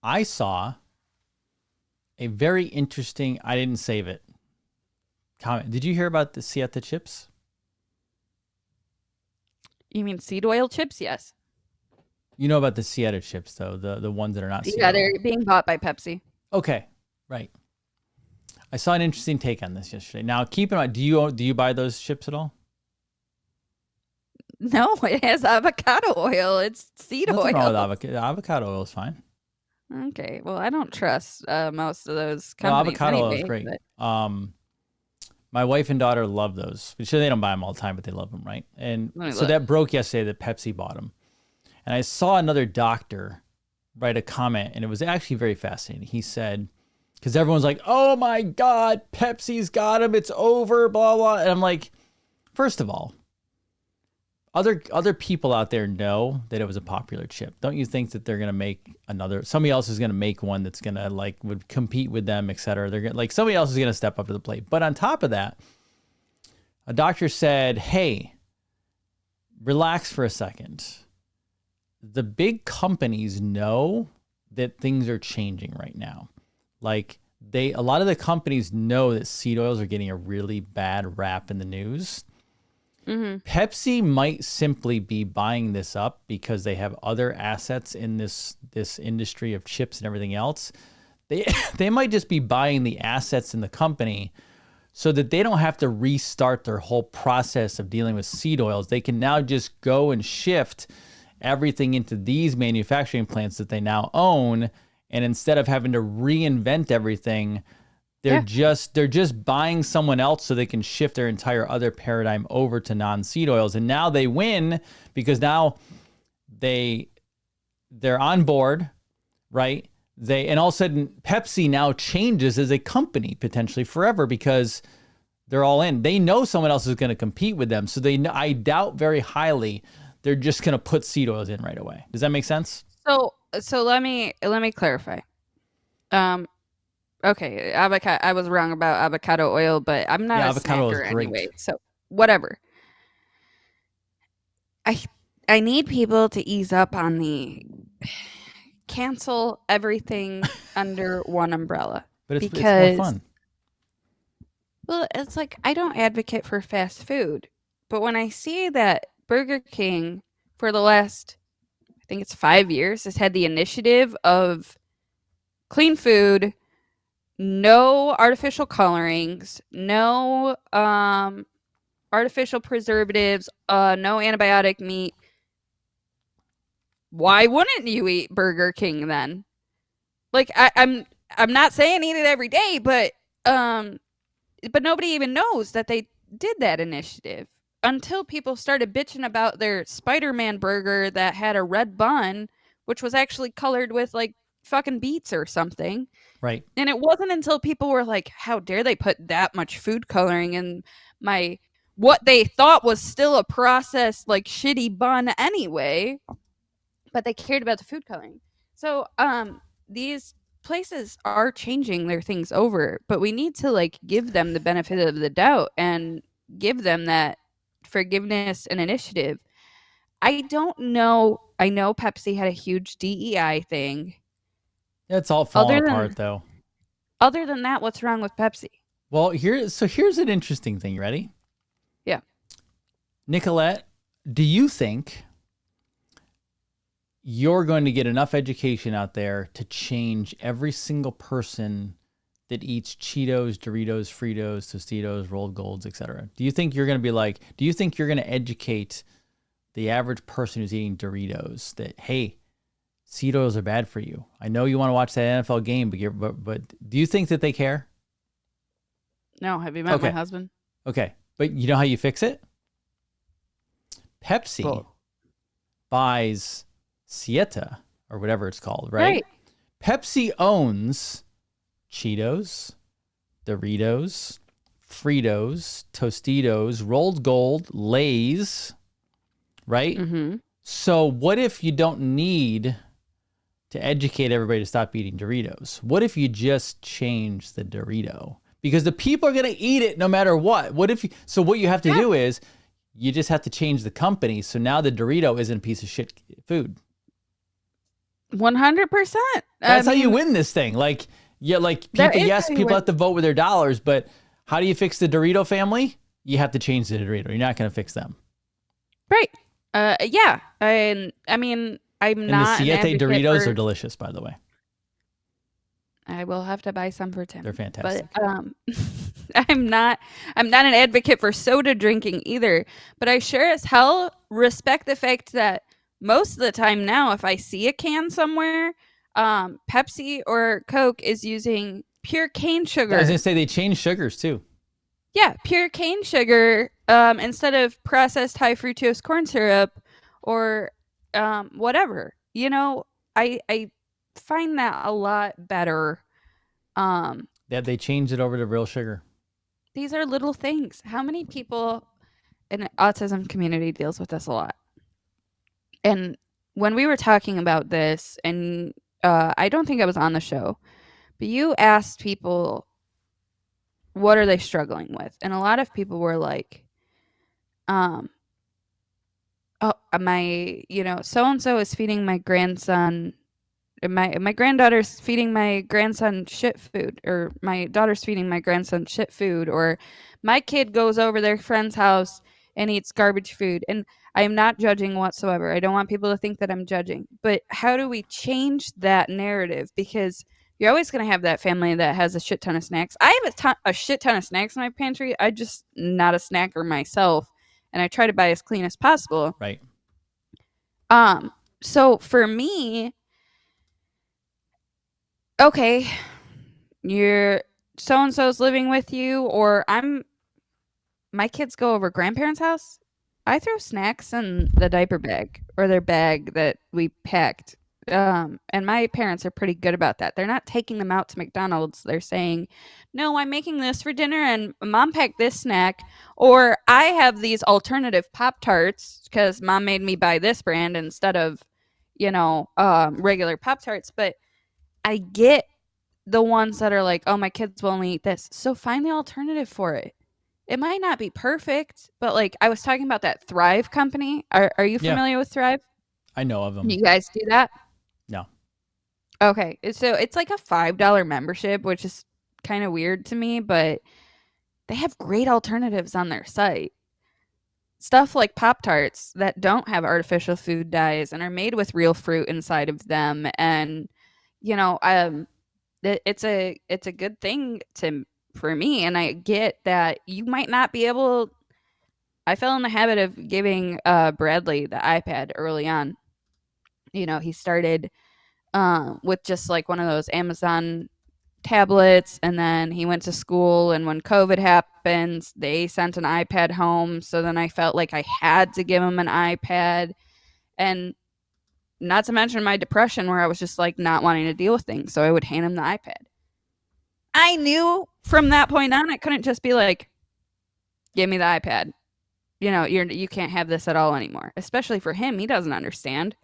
S1: I saw a very interesting, I didn't save it, comment. Did you hear about the Sieta chips?
S2: You mean seed oil chips? Yes.
S1: You know about the Sieta chips, though, the ones that are not seed
S2: Yeah,
S1: oil.
S2: they're being bought by Pepsi.
S1: Okay, right. I saw an interesting take on this yesterday. Now, keep in mind, do you buy those chips at all?
S2: No, it has avocado oil. It's seed
S1: Nothing
S2: oil.
S1: wrong with avocado. Avocado oil is fine.
S2: Okay, well, I don't trust most of those companies.
S1: Avocado
S2: anyway,
S1: oil is great.
S2: But...
S1: My wife and daughter love those. Sure, they don't buy them all the time, but they love them, right? And so
S2: look.
S1: that broke yesterday that Pepsi bought them. And I saw another doctor write a comment, and it was actually very fascinating. He said, because everyone's like, oh my God, Pepsi's got him. It's over, blah, blah. And I'm like, first of all, other people out there know that it was a popular chip. Don't you think that they're going to make somebody else is going to make one that's going to would compete with them, et cetera. They're going to somebody else is going to step up to the plate. But on top of that, a doctor said, hey, relax for a second. The big companies know that things are changing right now. A lot of the companies know that seed oils are getting a really bad rap in the news. Mm-hmm. Pepsi might simply be buying this up because they have other assets in this industry of chips and everything else. They might just be buying the assets in the company so that they don't have to restart their whole process of dealing with seed oils. They can now just go and shift everything into these manufacturing plants that they now own. And instead of having to reinvent everything, they're just buying someone else so they can shift their entire other paradigm over to non-seed oils. And now they win because now they're on board, right? And all of a sudden Pepsi now changes as a company potentially forever because they're all in. They know someone else is going to compete with them. So I doubt very highly they're just going to put seed oils in right away. Does that make sense?
S2: So let me clarify. Okay, avocado. I was wrong about avocado oil, but I'm not a
S1: avocado
S2: snacker
S1: is great.
S2: anyway. So whatever. I need people to ease up on the cancel everything under one umbrella.
S1: But it's more fun.
S2: Well, it's like I don't advocate for fast food, but when I see that Burger King for the last, I think it's 5 years, has had the initiative of clean food, no artificial colorings, no artificial preservatives, no antibiotic meat. Why wouldn't you eat Burger King then? I'm not saying eat it every day, but nobody even knows that they did that initiative until people started bitching about their Spider-Man burger that had a red bun, which was actually colored with fucking beets or something.
S1: Right.
S2: And it wasn't until people were like, how dare they put that much food coloring in what they thought was still a processed shitty bun anyway, but they cared about the food coloring. So these places are changing their things over, but we need to give them the benefit of the doubt and give them that forgiveness and initiative. I don't know. I know Pepsi had a huge DEI thing.
S1: It's all falling apart, though.
S2: Other than that, what's wrong with Pepsi?
S1: Well, here's an interesting thing. You ready?
S2: Yeah.
S1: Nicolette, do you think you're going to get enough education out there to change every single person that eats Cheetos, Doritos, Fritos, Tostitos, Rolled Golds, etc.? Do you think you're going to educate the average person who's eating Doritos that, hey, seed oils are bad for you? I know you want to watch that NFL game, but do you think that they care?
S2: No. Have you met my husband?
S1: Okay. But you know how you fix it? Pepsi buys Sieta or whatever it's called, right? Pepsi owns Cheetos, Doritos, Fritos, Tostitos, Rolled Gold, Lay's, right?
S2: Mm-hmm.
S1: So what if you don't need to educate everybody to stop eating Doritos? What if you just change the Dorito? Because the people are going to eat it no matter what. What you have to do is you just have to change the company. So now the Dorito isn't a piece of shit food.
S2: 100%.
S1: That's how you win this thing. Like, yeah, like people, yes, people have to vote with their dollars, but how do you fix the Dorito family? You have to change the Dorito. You're not going to fix them.
S2: Right. Yeah. I mean, I'm not.
S1: And the Siete Doritos are delicious, by the way.
S2: I will have to buy some for Tim.
S1: They're fantastic.
S2: But I'm not an advocate for soda drinking either. But I sure as hell respect the fact that most of the time now, if I see a can somewhere, Pepsi or Coke is using pure cane sugar.
S1: I was gonna say they change sugars too.
S2: Yeah, pure cane sugar instead of processed high fructose corn syrup or whatever. You know, I find that a lot better.
S1: Yeah, they changed it over to real sugar.
S2: These are little things. How many people in the autism community deals with this a lot? And when we were talking about this, and I don't think I was on the show, but you asked people, what are they struggling with? And a lot of people were like, oh, my, so-and-so is feeding my grandson, my granddaughter's feeding my grandson shit food, or my daughter's feeding my grandson shit food, or my kid goes over their friend's house and eats garbage food. And I am not judging whatsoever. I don't want people to think that I'm judging. But how do we change that narrative? Because you're always going to have that family that has a shit ton of snacks. I have a shit ton of snacks in my pantry. I'm just not a snacker myself. And I try to buy as clean as possible.
S1: Right.
S2: So for me, okay, you're so-and-so's living with you, or my kids go over grandparents' house. I throw snacks in the diaper bag or their bag that we packed. And my parents are pretty good about that. They're not taking them out to McDonald's. They're saying, no, I'm making this for dinner and mom packed this snack. Or I have these alternative Pop-Tarts because mom made me buy this brand instead of, regular Pop-Tarts. But I get the ones that are like, oh, my kids will only eat this. So find the alternative for it. It might not be perfect, but like I was talking about that Thrive company. Are you familiar with Thrive?
S1: I know of them.
S2: You guys do that?
S1: No.
S2: Okay. So it's like a $5 membership, which is kind of weird to me, but they have great alternatives on their site. Stuff like Pop-Tarts that don't have artificial food dyes and are made with real fruit inside of them. And, it's a good thing for me, and I get that you might not be able. I fell in the habit of giving Bradley the iPad early on. He started with just like one of those Amazon tablets, and then he went to school, and when COVID happened, they sent an iPad home, so then I felt like I had to give him an iPad. And not to mention my depression, where I was just like not wanting to deal with things, so I would hand him the iPad. I knew from that point on, I couldn't just be like, give me the iPad. You can't have this at all anymore. Especially for him, he doesn't understand.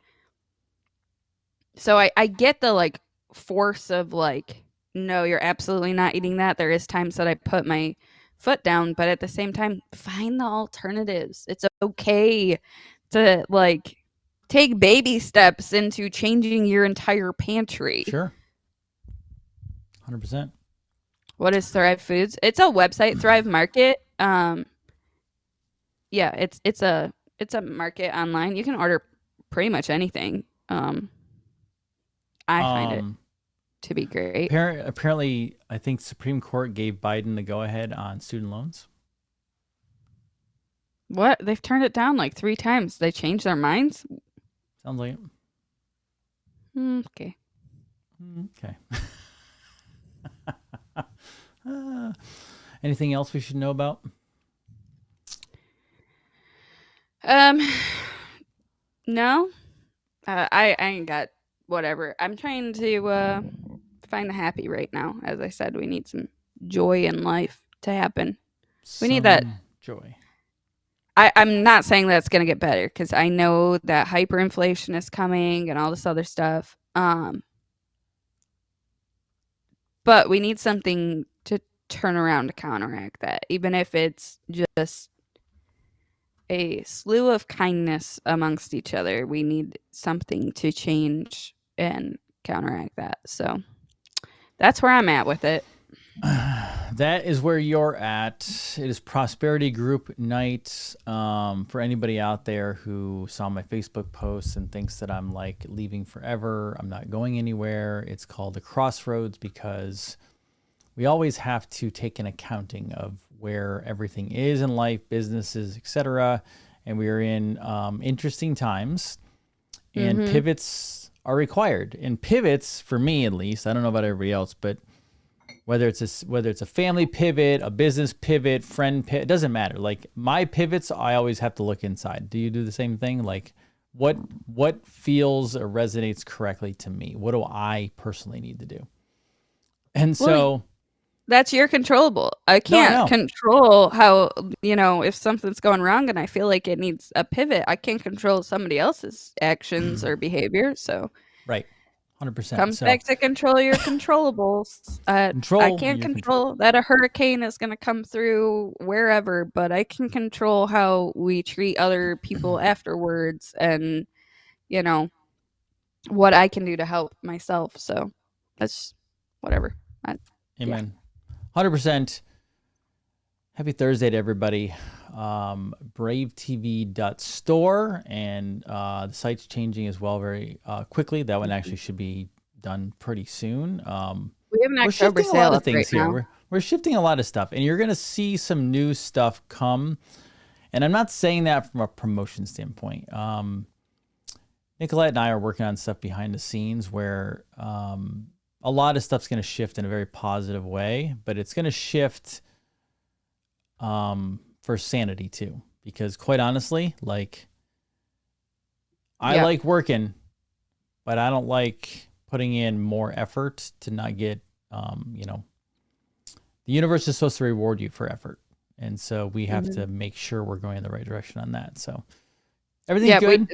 S2: So I get the like force of like, no, you're absolutely not eating that. There is times that I put my foot down, but at the same time, find the alternatives. It's okay to like take baby steps into changing your entire pantry.
S1: Sure. 100%.
S2: What is Thrive Foods? It's a website, Thrive Market. Yeah, it's a market online. You can order pretty much anything. I find it to be great.
S1: Apparently, I think Supreme Court gave Biden the go-ahead on student loans.
S2: What? They've turned it down like 3 times. They changed their minds?
S1: Sounds like
S2: it. Okay.
S1: Okay. Anything else we should know about?
S2: No, I ain't got whatever. I'm trying to find the happy right now. As I said, we need some joy in life to happen. We need that.
S1: Some joy.
S2: I'm not saying that it's going to get better because I know that hyperinflation is coming and all this other stuff. But we need something to turn around to counteract that, even if it's just a slew of kindness amongst each other. We need something to change and counteract that. So that's where I'm at with it.
S1: That is where you're at. It is Prosperity Group night. For anybody out there who saw my Facebook posts and thinks that I'm like leaving forever, I'm not going anywhere. It's called the Crossroads because we always have to take an accounting of where everything is in life, businesses, etc. And we are in interesting times, and pivots are required. And pivots, for me at least, I don't know about everybody else, but whether it's a family pivot, a business pivot, friend pivot, it doesn't matter. Like my pivots, I always have to look inside. Do you do the same thing? Like what feels or resonates correctly to me? What do I personally need to do? And so
S2: that's your controllable. I can't control how, if something's going wrong and I feel like it needs a pivot, I can't control somebody else's actions or behavior. So
S1: right. 100%.
S2: Comes back to control your controllables. I can't control that a hurricane is going to come through wherever, but I can control how we treat other people afterwards and, what I can do to help myself. So that's whatever.
S1: Amen. 100%. Happy Thursday to everybody. BraveTV.store, and the site's changing as well very quickly. That one actually should be done pretty soon.
S2: We have an October sale
S1: a lot of things
S2: right
S1: here.
S2: Now.
S1: We're shifting a lot of stuff, and you're going to see some new stuff come. And I'm not saying that from a promotion standpoint. Nicolette and I are working on stuff behind the scenes where a lot of stuff's going to shift in a very positive way, but it's going to shift for sanity too, because quite honestly, like I like working, but I don't like putting in more effort to not get, the universe is supposed to reward you for effort. And so we have to make sure we're going in the right direction on that. So everything's good,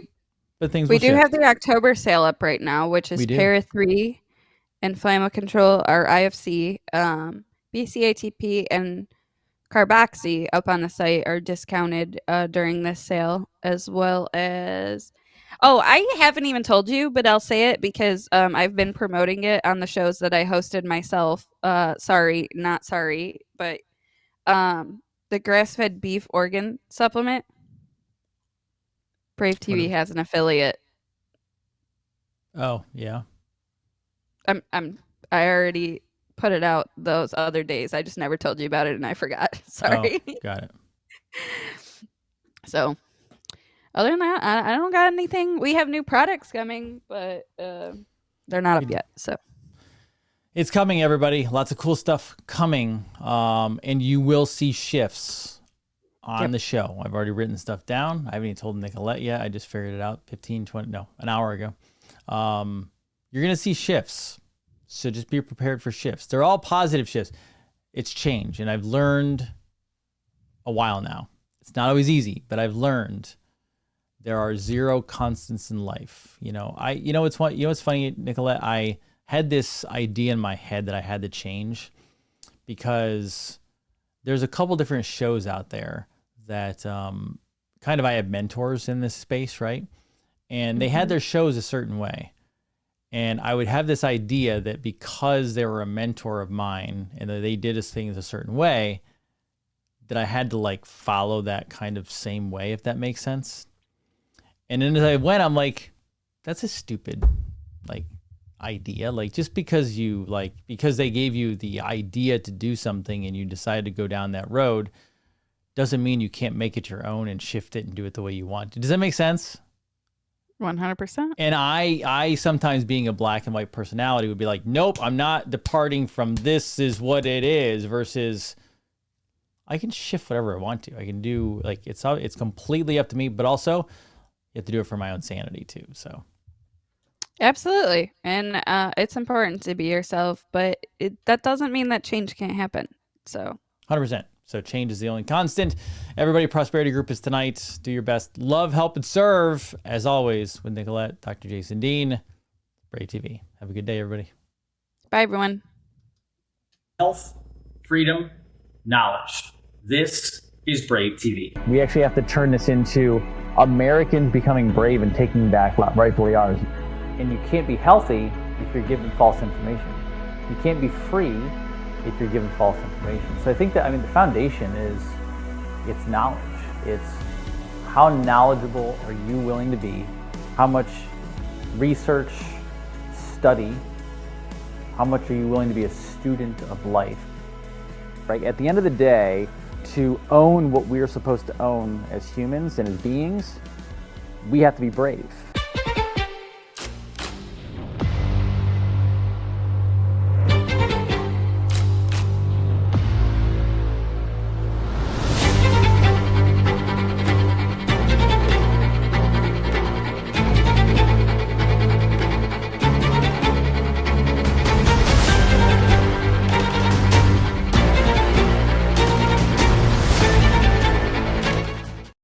S1: but things
S2: we do have the October sale up right now, which is Para 3, Inflamo Control, our IFC, BCATP, and Carboxy up on the site are discounted during this sale, as well as I haven't even told you, but I'll say it because I've been promoting it on the shows that I hosted myself. Sorry, not sorry, but the grass-fed beef organ supplement. BraveTV has an affiliate.
S1: Oh yeah.
S2: I already put it out those other days. I just never told you about it and I forgot. Sorry.
S1: Oh, got it.
S2: So other than that, I don't got anything. We have new products coming, but they're not up yet. So
S1: it's coming, everybody. Lots of cool stuff coming. And you will see shifts on the show. I've already written stuff down. I haven't even told Nicolette yet. I just figured it out an hour ago. You're going to see shifts. So just be prepared for shifts. They're all positive shifts. It's change. And I've learned a while now. It's not always easy, but I've learned there are zero constants in life. What's funny, Nicolette? I had this idea in my head that I had to change because there's a couple different shows out there that kind of I have mentors in this space, right? And they had their shows a certain way. And I would have this idea that because they were a mentor of mine and that they did things a certain way, that I had to like follow that kind of same way, if that makes sense. And then as I went, I'm like, that's a stupid like idea. Like just because they gave you the idea to do something and you decide to go down that road doesn't mean you can't make it your own and shift it and do it the way you want to. Does that make sense?
S2: 100%.
S1: And I sometimes, being a black and white personality, would be like, nope, I'm not departing from this is what it is, versus I can shift whatever I want to. I can do, like, it's completely up to me. But also, have to do it for my own sanity too. So
S2: Absolutely. And it's important to be yourself, but that doesn't mean that change can't happen. So
S1: 100%. So change is the only constant. Everybody, Prosperity Group is tonight. Do your best. Love, help, and serve. As always, with Nicolette, Dr. Jason Dean, BraveTV. Have a good day, everybody.
S2: Bye, everyone.
S3: Health, freedom, knowledge. This is BraveTV.
S4: We actually have to turn this into Americans becoming brave and taking back what rightfully ours. And you can't be healthy if you're given false information. You can't be free if you're given false information. So I think that, the foundation is, it's knowledge. It's how knowledgeable are you willing to be? How much research, study, how much are you willing to be a student of life? Right? At the end of the day, to own what we're supposed to own as humans and as beings, we have to be brave.